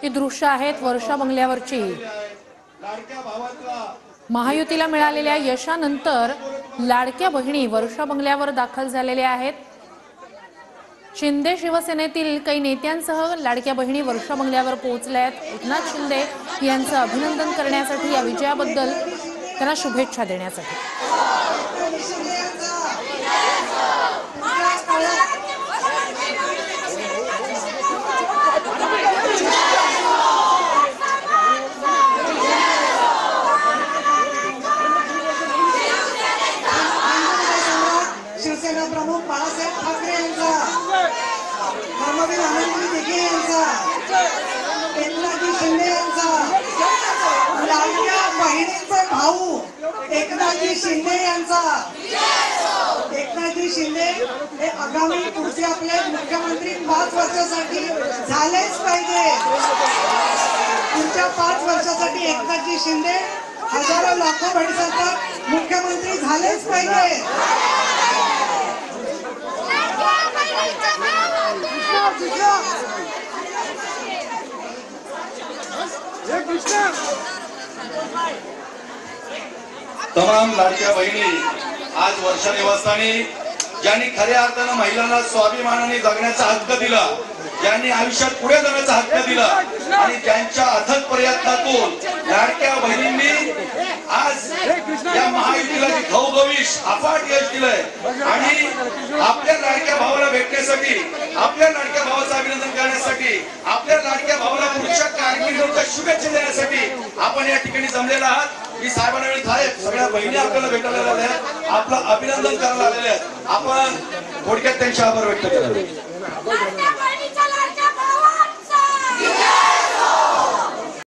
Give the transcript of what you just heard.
ही दृश्य आहेत वर्षा बंगल्यावरची। महायुतीला मिळालेल्या यशानंतर लाडक्या बहिणी वर्षा बंगल्यावर दाखल झालेल्या आहेत। शिंदे शिवसेनेतील काही नेत्यांसह लाडक्या बहिणी वर्षा बंगल्यावर पोहोचल्या आहेत। एकनाथ शिंदे यांचं अभिनंदन करण्यासाठी, या विजयाबद्दल त्यांना शुभेच्छा देण्यासाठी। शिवसेना प्रमुख बाळासाहेब ठाकरे यांचा, धर्मवीर आनंदजी दिघे यांचा, एकनाथजी शिंदे यांचा, लाडक्या बहिणींचे भाऊ एकनाथजी शिंदे यांचा। एकनाथजी शिंदे हे आगामी पुढचे आपले मुख्यमंत्री 5 वर्षासाठी झालेच पाहिजे। पुढच्या 5 वर्षासाठी एकनाथजी शिंदे हजारो लाखो भविष्यात मुख्यमंत्री झालेच पाहिजे। तमाम लाडक्या बहिणी आज वर्षा निवासस्थानी, ज्यांनी खऱ्या अर्थानं महिलांना स्वाभिमानाने जगण्याचा हक्क दिला, ज्यांनी आयुष्यात पुढे जाण्याचा हक्क दिला आणि ज्यांच्या अथक प्रयत्नातून लाडक्या बहिणींनी आज या महायुतीला घवघवीस अफाट यश दिलंय आणि आपल्या लाडक्या भावाला भेटण्यासाठी, आपल्या लाडक्या भावाचं अभिनंदन करण्यासाठी, आपल्या लाडक्या भावाला पुढच्या कारकिर्दीच्या शुभेच्छा देण्यासाठी आपण या ठिकाणी जमलेला आहात। मी साहेबांना वेळ साहेब सगळ्या बहिणी आपल्याला भेटायला आलेल्या आहेत, आपलं अभिनंदन करायला आलेले आहेत। आपण थोडक्यात त्यांचे आभार व्यक्त करा।